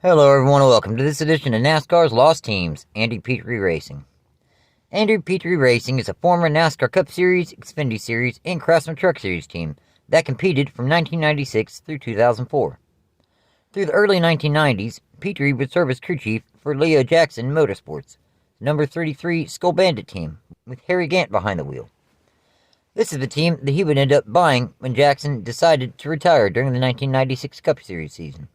Hello everyone and welcome to this edition of NASCAR's Lost Teams, Petree Racing. Petree Racing is a former NASCAR Cup Series, Xfinity Series, and Craftsman Truck Series team that competed from 1996 through 2004. Through the early 1990s, Petree would serve as crew chief for Leo Jackson Motorsports, number 33 Skoal Bandit team, with Harry Gant behind the wheel. This is the team that he would end up buying when Jackson decided to retire during the 1996 Cup Series season.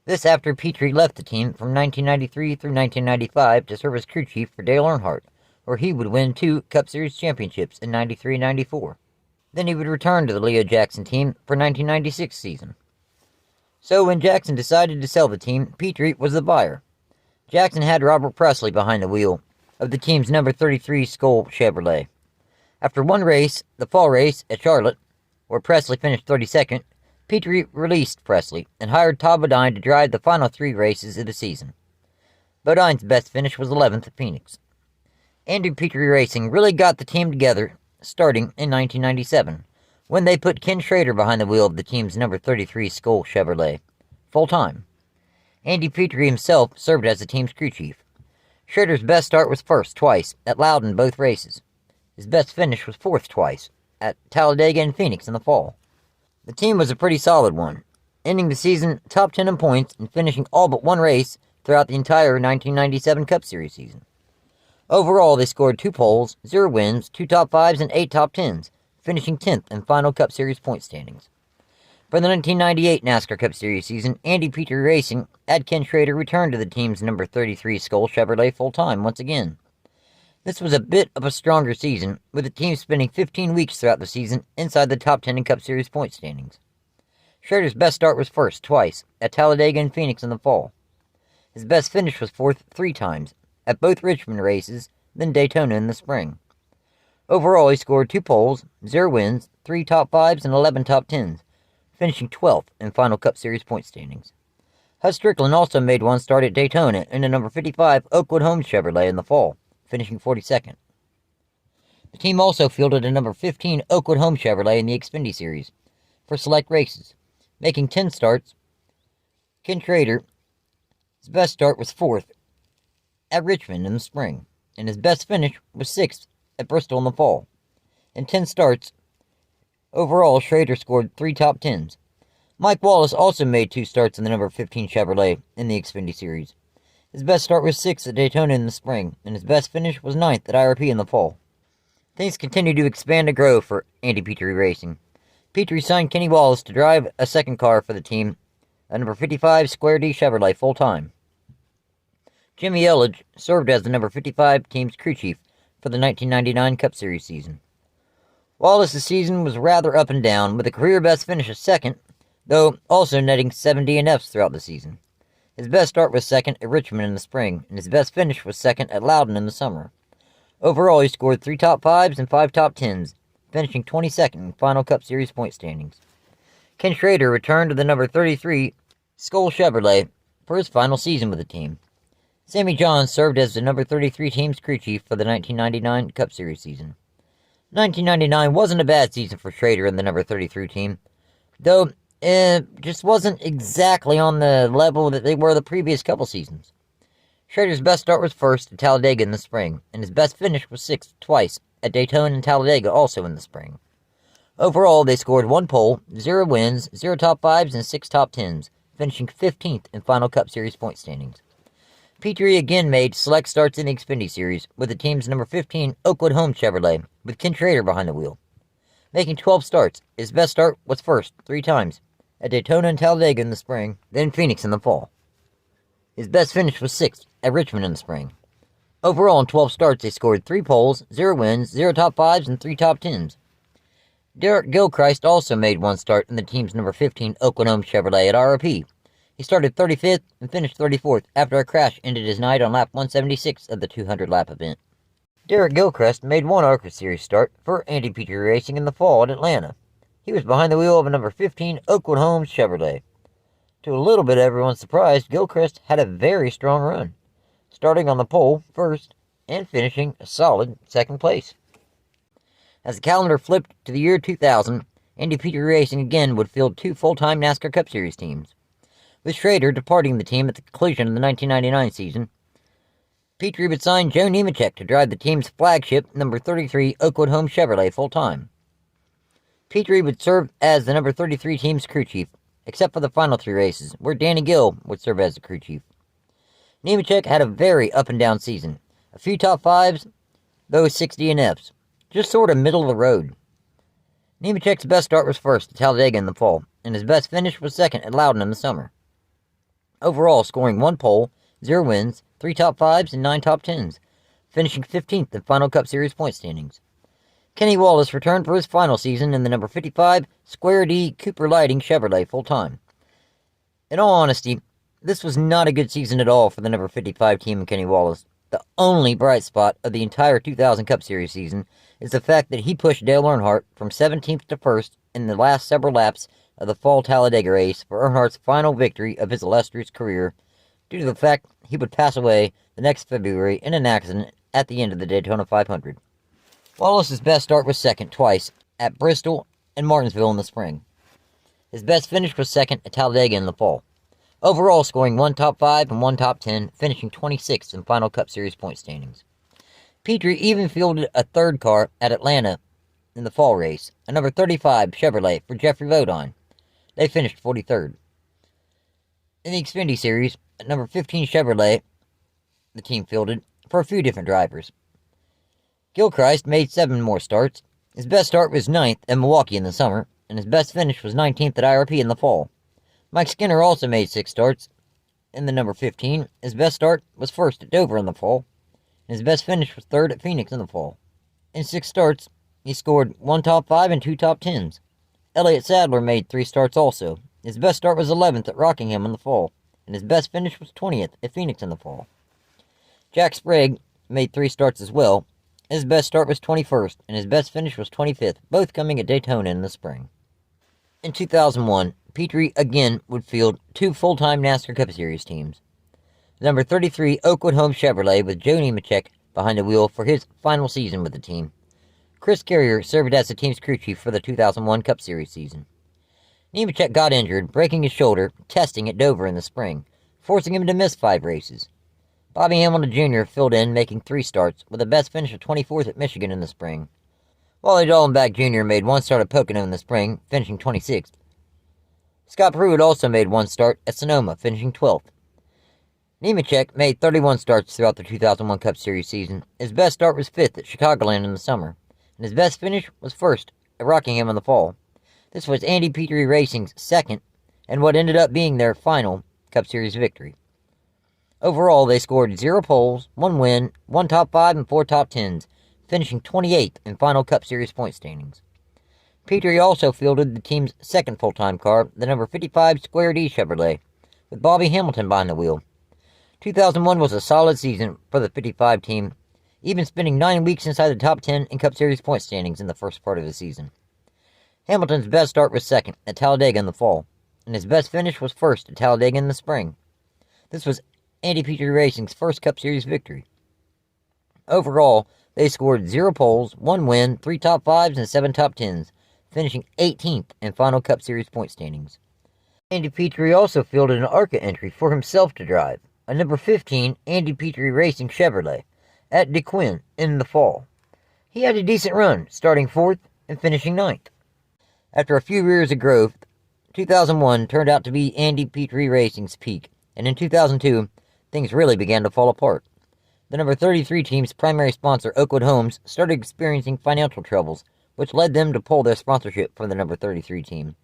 This after Petree left the team from 1993 through 1995 to serve as crew chief for Dale Earnhardt, where he would win 2 Cup Series championships in 93 and 94. Then he would return to the Leo Jackson team for 1996 season. So when Jackson decided to sell the team, Petree was the buyer. Jackson had Robert Pressley behind the wheel of the team's number 33 Skoal Chevrolet. After one race, the fall race at Charlotte, where Pressley finished 32nd, Petree released Pressley and hired Todd Bodine to drive the final 3 races of the season. Bodine's best finish was 11th at Phoenix. Petree Racing really got the team together starting in 1997, when they put Ken Schrader behind the wheel of the team's number 33 Skoal Chevrolet, full-time. Petree himself served as the team's crew chief. Schrader's best start was first twice at Loudon both races. His best finish was 4th twice at Talladega and Phoenix in the fall. The team was a pretty solid one, ending the season top 10 in points and finishing all but one race throughout the entire 1997 Cup Series season. Overall, they scored 2 poles, 0 wins, 2 top 5s, and 8 top 10s, finishing 10th in final Cup Series point standings. For the 1998 NASCAR Cup Series season, Petree Racing had Ken Schrader return to the team's number 33 Skoal Chevrolet full-time once again. This was a bit of a stronger season, with the team spending 15 weeks throughout the season inside the top 10 in Cup Series point standings. Schrader's best start was first twice, at Talladega and Phoenix in the fall. His best finish was 4th 3 times, at both Richmond races, then Daytona in the spring. Overall, he scored 2 poles, 0 wins, 3 top 5s, and 11 top 10s, finishing 12th in final Cup Series point standings. Hud Strickland also made one start at Daytona in the number 55 Oakwood Homes Chevrolet in the fall, finishing 42nd. The team also fielded a number 15 Oakwood Home Chevrolet in the Xfinity Series for select races, making 10 starts. Ken Schrader, his best start was 4th at Richmond in the spring, and his best finish was 6th at Bristol in the fall. In 10 starts, overall, Schrader scored 3 top 10s. Mike Wallace also made 2 starts in the number 15 Chevrolet in the Xfinity Series. His best start was 6th at Daytona in the spring, and his best finish was 9th at IRP in the fall. Things continued to expand and grow for Petree Racing. Petree signed Kenny Wallace to drive a second car for the team, a number 55 Square D Chevrolet full-time. Jimmy Elledge served as the number 55 team's crew chief for the 1999 Cup Series season. Wallace's season was rather up and down, with a career best finish of 2nd, though also netting 7 DNFs throughout the season. His best start was 2nd at Richmond in the spring, and his best finish was 2nd at Loudon in the summer. Overall, he scored 3 top 5s and 5 top 10s, finishing 22nd in final Cup Series point standings. Ken Schrader returned to the number 33 Skoal Chevrolet for his final season with the team. Sammy Johns served as the number 33 team's crew chief for the 1999 Cup Series season. 1999 wasn't a bad season for Schrader and the number 33 team, though it just wasn't exactly on the level that they were the previous couple seasons. Schrader's best start was 1st at Talladega in the spring, and his best finish was 6th twice at Daytona and Talladega also in the spring. Overall, they scored 1 pole, 0 wins, 0 top 5s, and 6 top 10s, finishing 15th in final Cup Series point standings. Petree again made select starts in the Xfinity Series with the team's number 15 Oakwood Home Chevrolet, with Ken Schrader behind the wheel. Making 12 starts, his best start was 1st 3 times, at Daytona and Talladega in the spring, then Phoenix in the fall. His best finish was 6th at Richmond in the spring. Overall, in 12 starts, they scored 3 poles, 0 wins, 0 top 5s, and 3 top 10s. Derek Gilchrist also made 1 start in the team's number 15 Oakwood Home Chevrolet at ROP. He started 35th and finished 34th after a crash ended his night on lap 176 of the 200-lap event. Derek Gilchrist made 1 ARCA Series start for Petree Racing in the fall at Atlanta. He was behind the wheel of a number 15 Oakwood Homes Chevrolet. To a little bit of everyone's surprise, Gilchrist had a very strong run, starting on the pole first and finishing a solid 2nd place. As the calendar flipped to the year 2000, Petree Racing again would field 2 full-time NASCAR Cup Series teams. With Schrader departing the team at the conclusion of the 1999 season, Petree would sign Joe Nemecheck to drive the team's flagship number 33 Oakwood Home Chevrolet full-time. Petree would serve as the number 33 team's crew chief, except for the final 3 races, where Danny Gill would serve as the crew chief. Nemecheck had a very up-and-down season. A few top 5s, those 60 and Fs. Just sort of middle of the road. Nemecheck's best start was first at Talladega in the fall, and his best finish was second at Loudon in the summer. Overall, scoring 1 pole, 0 wins, 3 top 5s, and 9 top 10s, finishing 15th in final Cup Series point standings. Kenny Wallace returned for his final season in the number 55 Square D Cooper Lighting Chevrolet full-time. In all honesty, this was not a good season at all for the number 55 team and Kenny Wallace. The only bright spot of the entire 2000 Cup Series season is the fact that he pushed Dale Earnhardt from 17th to 1st in the last several laps of the fall Talladega race for Earnhardt's final victory of his illustrious career, due to the fact he would pass away the next February in an accident at the end of the Daytona 500. Wallace's best start was second twice at Bristol and Martinsville in the spring. His best finish was second at Talladega in the fall. Overall scoring 1 top 5 and 1 top 10, finishing 26th in final Cup Series point standings. Petree even fielded a third car at Atlanta in the fall race, a number 35 Chevrolet for Jeffrey Vodine. They finished 43rd. In the Xfinity Series, a number 15 Chevrolet, the team fielded for a few different drivers. Gilchrist made 7 more starts. His best start was 9th at Milwaukee in the summer, and his best finish was 19th at IRP in the fall. Mike Skinner also made 6 starts in the number 15. His best start was 1st at Dover in the fall, and his best finish was 3rd at Phoenix in the fall. In 6 starts, he scored 1 top 5 and 2 top 10s. Elliott Sadler made 3 starts also. His best start was 11th at Rockingham in the fall, and his best finish was 20th at Phoenix in the fall. Jack Sprague made 3 starts as well. His best start was 21st, and his best finish was 25th, both coming at Daytona in the spring. In 2001, Petree again would field 2 full-time NASCAR Cup Series teams. The number 33 Oakwood Home Chevrolet with Joe Nemecheck behind the wheel for his final season with the team. Chris Carrier served as the team's crew chief for the 2001 Cup Series season. Nemecheck got injured, breaking his shoulder, testing at Dover in the spring, forcing him to miss 5 races. Bobby Hamilton Jr. filled in, making 3 starts, with a best finish of 24th at Michigan in the spring. Wally Dallenbach Jr. made 1 start at Pocono in the spring, finishing 26th. Scott Pruitt also made 1 start at Sonoma, finishing 12th. Nemecheck made 31 starts throughout the 2001 Cup Series season. His best start was 5th at Chicagoland in the summer, and his best finish was 1st at Rockingham in the fall. This was Andy Petree Racing's second, and what ended up being their final, Cup Series victory. Overall, they scored 0 poles, 1 win, 1 top 5, and 4 top 10s, finishing 28th in final Cup Series point standings. Petree also fielded the team's second full-time car, the number 55 Square D Chevrolet, with Bobby Hamilton behind the wheel. 2001 was a solid season for the 55 team, even spending 9 weeks inside the top 10 in Cup Series point standings in the first part of the season. Hamilton's best start was second at Talladega in the fall, and his best finish was 1st at Talladega in the spring. This was Andy Petree Racing's first Cup Series victory. Overall, they scored 0 poles, 1 win, 3 top 5s, and 7 top 10s, finishing 18th in final Cup Series point standings. Andy Petree also fielded an ARCA entry for himself to drive, a number 15 Andy Petree Racing Chevrolet, at DeQuin in the fall. He had a decent run, starting 4th and finishing 9th. After a few years of growth, 2001 turned out to be Andy Petree Racing's peak, and in 2002, things really began to fall apart. The number 33 team's primary sponsor, Oakwood Homes, started experiencing financial troubles, which led them to pull their sponsorship from the number 33 team.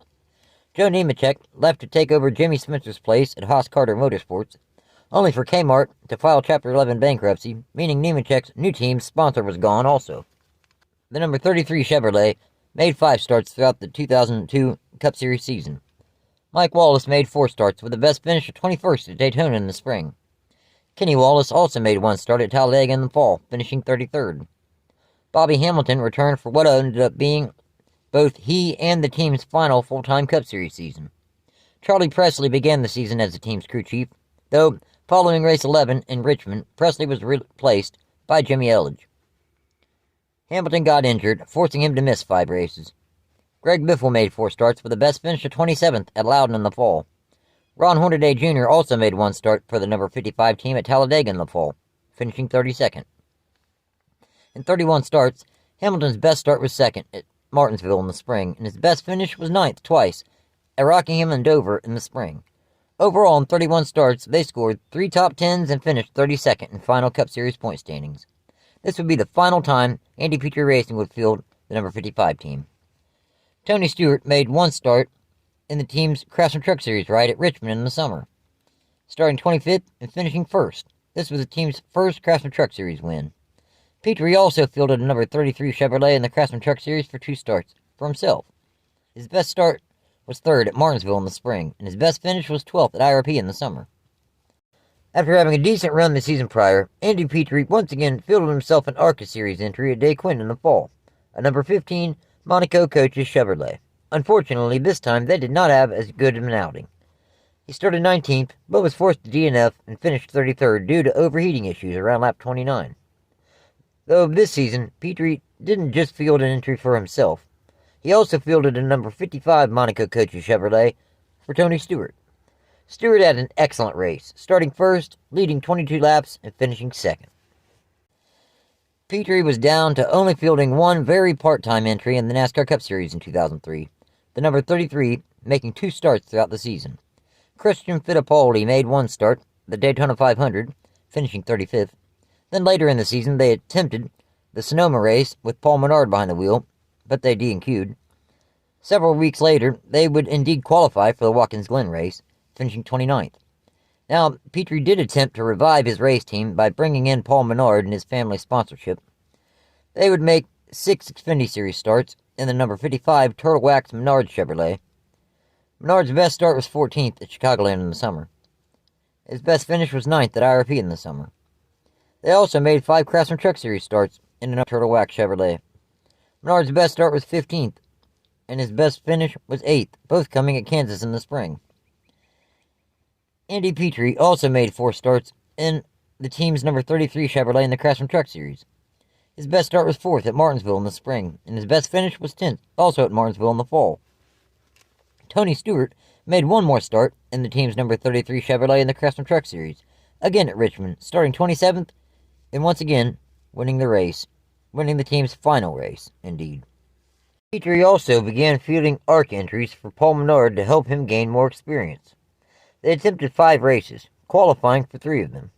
Joe Nemecheck left to take over Jimmy Spencer's place at Haas Carter Motorsports, only for Kmart to file Chapter 11 bankruptcy, meaning Nemecheck's new team's sponsor was gone also. The number 33 Chevrolet made 5 starts throughout the 2002 Cup Series season. Mike Wallace made 4 starts with the best finish of 21st at Daytona in the spring. Kenny Wallace also made 1 start at Talladega in the fall, finishing 33rd. Bobby Hamilton returned for what ended up being both he and the team's final full-time Cup Series season. Charlie Pressley began the season as the team's crew chief, though following race 11 in Richmond, Pressley was replaced by Jimmy Elledge. Hamilton got injured, forcing him to miss 5 races. Greg Biffle made 4 starts with the best finish of 27th at Loudon in the fall. Ron Hornaday Jr. also made one start for the number 55 team at Talladega in the fall, finishing 32nd. In 31 starts, Hamilton's best start was second at Martinsville in the spring, and his best finish was ninth twice at Rockingham and Dover in the spring. Overall, in 31 starts, they scored 3 top 10s and finished 32nd in final Cup Series point standings. This would be the final time Andy Petree Racing would field the number 55 team. Tony Stewart made one start in the team's Craftsman Truck Series ride at Richmond in the summer, starting 25th and finishing first. This was the team's first Craftsman Truck Series win. Petree also fielded a number 33 Chevrolet in the Craftsman Truck Series for 2 starts for himself. His best start was third at Martinsville in the spring, and his best finish was 12th at IRP in the summer. After having a decent run the season prior, Andy Petree once again fielded himself an ARCA Series entry at DeQuin in the fall, a number 15 Monaco Coaches Chevrolet. Unfortunately, this time they did not have as good of an outing. He started 19th, but was forced to DNF and finished 33rd due to overheating issues around lap 29. Though this season, Petree didn't just field an entry for himself. He also fielded a number 55 Monaco Coaches Chevrolet for Tony Stewart. Stewart had an excellent race, starting first, leading 22 laps, and finishing second. Petree was down to only fielding one very part-time entry in the NASCAR Cup Series in 2003, the number 33, making 2 starts throughout the season. Christian Fittipaldi made one start, the Daytona 500, finishing 35th. Then later in the season, they attempted the Sonoma race with Paul Menard behind the wheel, but they DNQ'd. Several weeks later, they would indeed qualify for the Watkins Glen race, finishing 29th. Now, Petree did attempt to revive his race team by bringing in Paul Menard and his family sponsorship. They would make 6 Xfinity Series starts in the number 55 Turtle Wax Menard Chevrolet. Menard's best start was 14th at Chicagoland in the summer. His best finish was 9th at IRP in the summer. They also made 5 Craftsman Truck Series starts in a Turtle Wax Chevrolet. Menard's best start was 15th, and his best finish was 8th, both coming at Kansas in the spring. Andy Petree also made 4 starts in the team's number 33 Chevrolet in the Craftsman Truck Series. His best start was 4th at Martinsville in the spring, and his best finish was 10th, also at Martinsville in the fall. Tony Stewart made one more start in the team's number 33 Chevrolet in the Craftsman Truck Series, again at Richmond, starting 27th, and once again winning the team's final race, indeed. Petree also began fielding ARC entries for Paul Menard to help him gain more experience. They attempted 5 races, qualifying for 3 of them.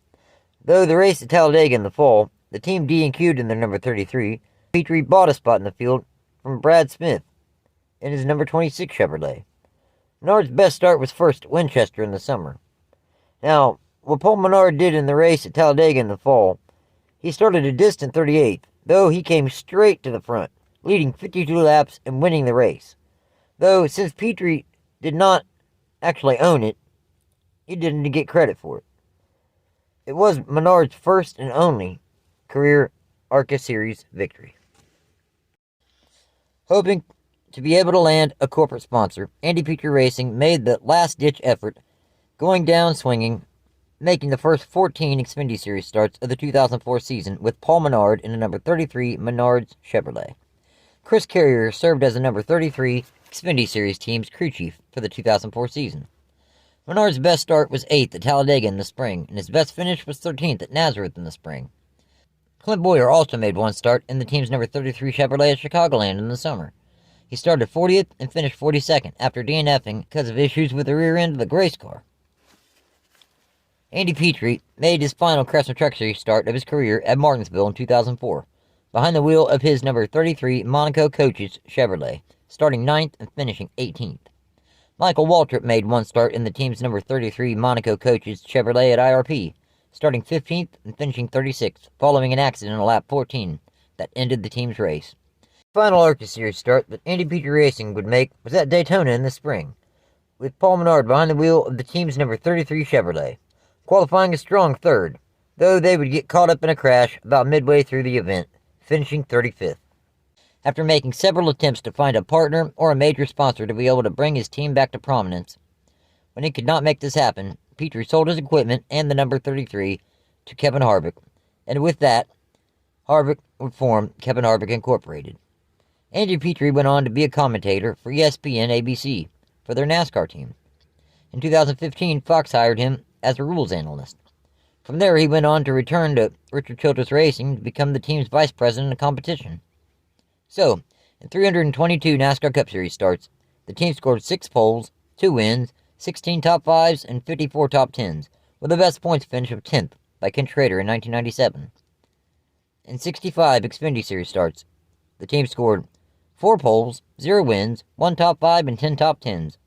Though the race at Talladega in the fall, the team DNQ'd in their number 33, Petree bought a spot in the field from Brad Smith in his number 26 Chevrolet. Menard's best start was first at Winchester in the summer. Now, what Paul Menard did in the race at Talladega in the fall, he started a distant 38th, though he came straight to the front, leading 52 laps and winning the race. Though, since Petree did not actually own it, he didn't get credit for it. It was Menard's first and only career ARCA Series victory. Hoping to be able to land a corporate sponsor, Andy Petree Racing made the last-ditch effort, going down swinging, making the first 14 Xfinity Series starts of the 2004 season with Paul Menard in the number 33 Menard's Chevrolet. Chris Carrier served as the number 33 Xfinity Series team's crew chief for the 2004 season. Menard's best start was 8th at Talladega in the spring, and his best finish was 13th at Nazareth in the spring. Clint Boyer also made one start in the team's number 33 Chevrolet at Chicagoland in the summer. He started 40th and finished 42nd after DNFing because of issues with the rear end of the Grace car. Andy Petree made his final Craftsman Truck Series start of his career at Martinsville in 2004, behind the wheel of his number 33 Monaco Coaches Chevrolet, starting 9th and finishing 18th. Michael Waltrip made one start in the team's number 33 Monaco Coaches Chevrolet at IRP, starting 15th and finishing 36th, following an accident on lap 14 that ended the team's race. The final ARCA Series start that Andy Petree Racing would make was at Daytona in the spring, with Paul Menard behind the wheel of the team's number 33 Chevrolet, qualifying a strong third, though they would get caught up in a crash about midway through the event, finishing 35th. After making several attempts to find a partner or a major sponsor to be able to bring his team back to prominence, when he could not make this happen, Petree sold his equipment and the number 33 to Kevin Harvick, and with that, Harvick would form Kevin Harvick Incorporated. Andy Petree went on to be a commentator for ESPN ABC for their NASCAR team. In 2015, Fox hired him as a rules analyst. From there, he went on to return to Richard Childress Racing to become the team's vice president of competition. So, in 322 NASCAR Cup Series starts, the team scored 6 poles, 2 wins, 16 top 5s, and 54 top 10s, with the best points finish of 10th by Ken Schrader in 1997. In 65 Xfinity Series starts, the team scored 4 poles, 0 wins, 1 top 5, and 10 top 10s.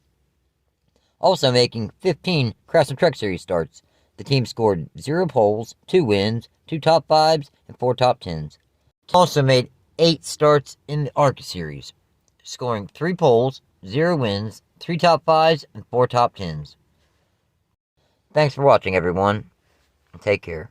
Also making 15 Craftsman Truck Series starts, the team scored 0 poles, 2 wins, 2 top 5s, and 4 top 10s. Also made 8 starts in the ARCA Series, scoring 3 poles, 0 wins, 3 top 5s, and 4 top 10s. Thanks for watching, everyone. Take care.